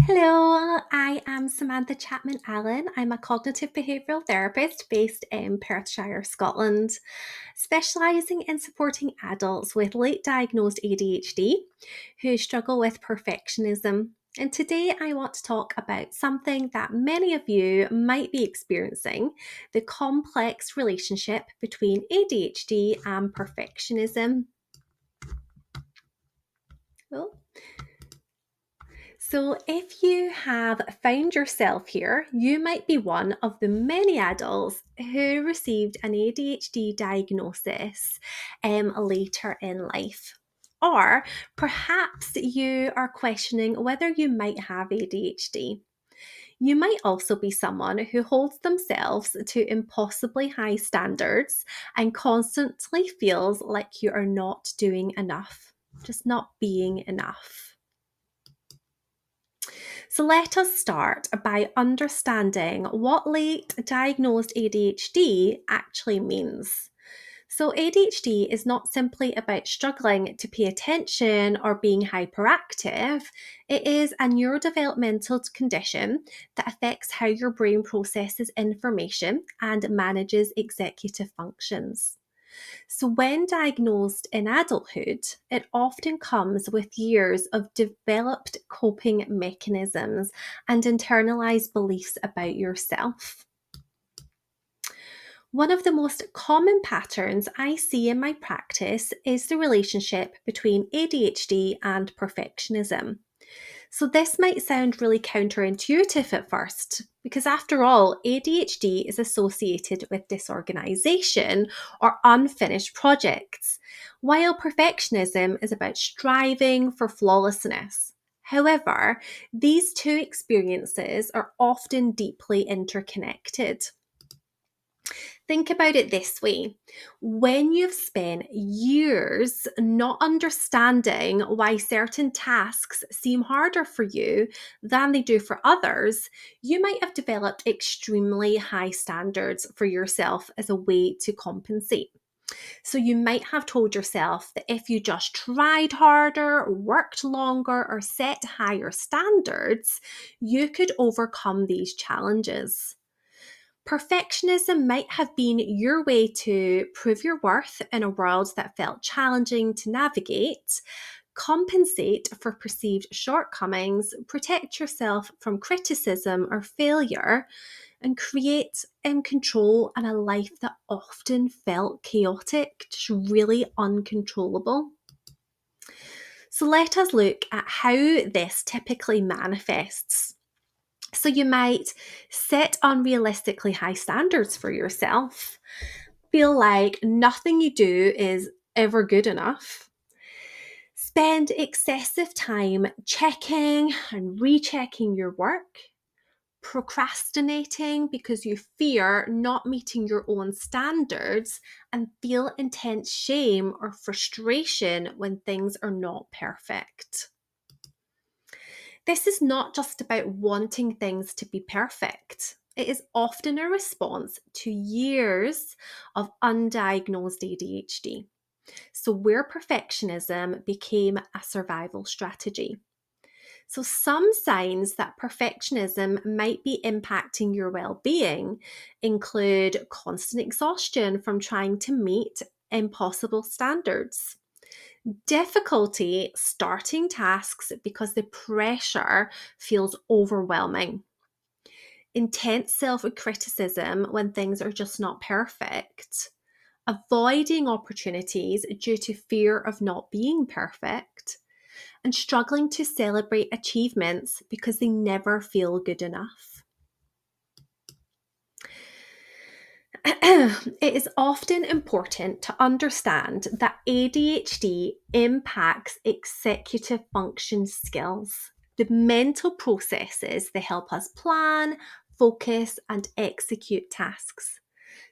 Hello, I am Samantha Chapman-Allen. I'm a cognitive behavioural therapist based in Perthshire, Scotland, specialising in supporting adults with late diagnosed ADHD who struggle with perfectionism. And today I want to talk about something that many of you might be experiencing: the complex relationship between ADHD and perfectionism. Oh. So, if you have found yourself here, you might be one of the many adults who received an ADHD diagnosis later in life. Or perhaps you are questioning whether you might have ADHD. You might also be someone who holds themselves to impossibly high standards and constantly feels like you are not doing enough, just not being enough. So let us start by understanding what late diagnosed ADHD actually means. So, ADHD is not simply about struggling to pay attention or being hyperactive. It is a neurodevelopmental condition that affects how your brain processes information and manages executive functions. So, when diagnosed in adulthood, it often comes with years of developed coping mechanisms and internalized beliefs about yourself. One of the most common patterns I see in my practice is the relationship between ADHD and perfectionism. So, this might sound really counterintuitive at first, because after all, ADHD is associated with disorganization or unfinished projects, while perfectionism is about striving for flawlessness. However, these two experiences are often deeply interconnected. Think about it this way: when you've spent years not understanding why certain tasks seem harder for you than they do for others, you might have developed extremely high standards for yourself as a way to compensate. So, you might have told yourself that if you just tried harder, worked longer, or set higher standards, you could overcome these challenges. Perfectionism might have been your way to prove your worth in a world that felt challenging to navigate, compensate for perceived shortcomings, protect yourself from criticism or failure, and create control in a life that often felt chaotic, just really uncontrollable. So let us look at how this typically manifests. So you might set unrealistically high standards for yourself, feel like nothing you do is ever good enough, spend excessive time checking and rechecking your work, procrastinating because you fear not meeting your own standards, and feel intense shame or frustration when things are not perfect. This is not just about wanting things to be perfect. It is often a response to years of undiagnosed ADHD. So, where perfectionism became a survival strategy. So, some signs that perfectionism might be impacting your well being include constant exhaustion from trying to meet impossible standards, difficulty starting tasks because the pressure feels overwhelming, intense self criticism when things are just not perfect, avoiding opportunities due to fear of not being perfect, and struggling to celebrate achievements because they never feel good enough. It is often important to understand that ADHD impacts executive function skills, the mental processes that help us plan, focus, and execute tasks.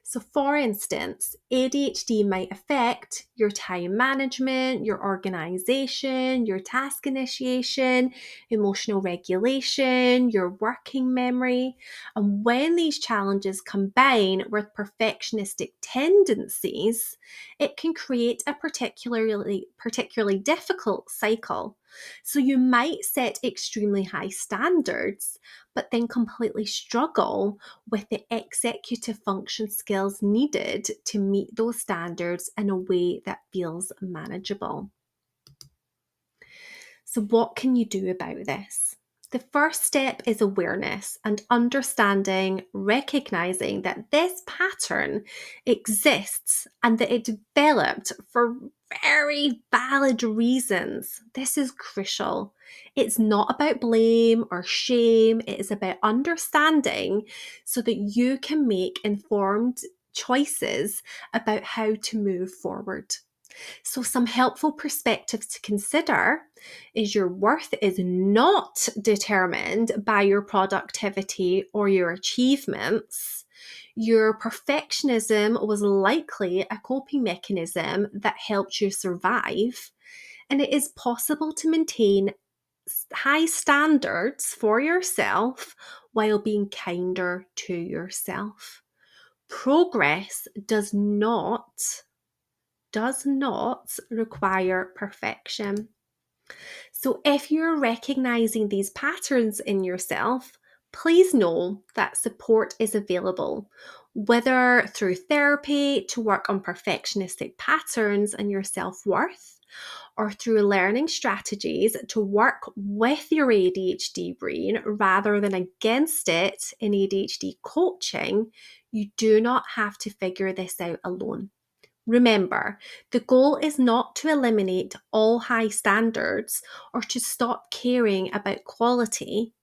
So, for instance, ADHD might affect your time management, your organization, your task initiation, emotional regulation, your working memory. And when these challenges combine with perfectionistic tendencies, it can create a particularly difficult cycle. So you might set extremely high standards, but then completely struggle with the executive function skills needed to meet those standards in a way that feels manageable. So, what can you do about this? The first step is awareness and understanding, recognizing that this pattern exists and that it developed for very valid reasons. This is crucial. It's not about blame or shame, it is about understanding so that you can make informed choices about how to move forward. So, some helpful perspectives to consider is your worth is not determined by your productivity or your achievements. Your perfectionism was likely a coping mechanism that helped you survive, and it is possible to maintain high standards for yourself while being kinder to yourself. Progress does not require perfection. So, if you're recognizing these patterns in yourself, please know that support is available, whether through therapy to work on perfectionistic patterns and your self worth, or through learning strategies to work with your ADHD brain rather than against it in ADHD coaching. You do not have to figure this out alone. Remember, the goal is not to eliminate all high standards or to stop caring about quality.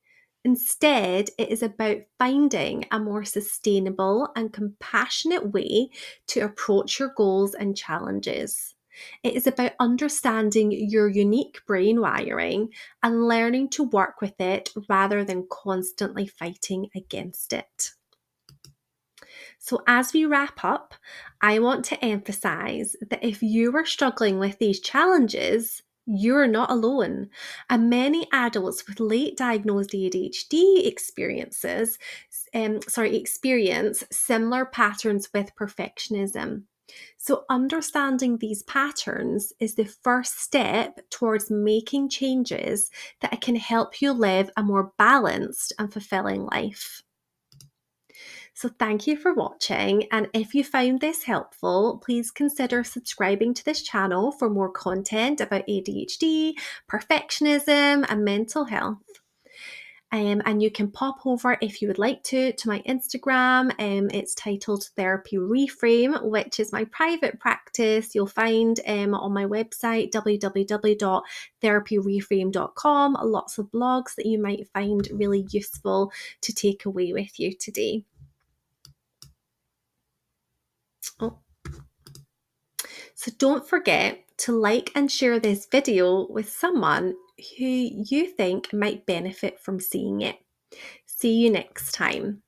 Instead, it is about finding a more sustainable and compassionate way to approach your goals and challenges. It is about understanding your unique brain wiring and learning to work with it rather than constantly fighting against it. So, as we wrap up, I want to emphasize that if you are struggling with these challenges, you're not alone. And many adults with late diagnosed ADHD experience similar patterns with perfectionism. So, understanding these patterns is the first step towards making changes that can help you live a more balanced and fulfilling life. So, thank you for watching. And if you found this helpful, please consider subscribing to this channel for more content about ADHD, perfectionism, and mental health. And you can pop over if you would like to my Instagram. It's titled Therapy Reframe, which is my private practice. You'll find on my website, www.therapyreframe.com, lots of blogs that you might find really useful to take away with you today. Oh. So don't forget to like and share this video with someone who you think might benefit from seeing it. See you next time.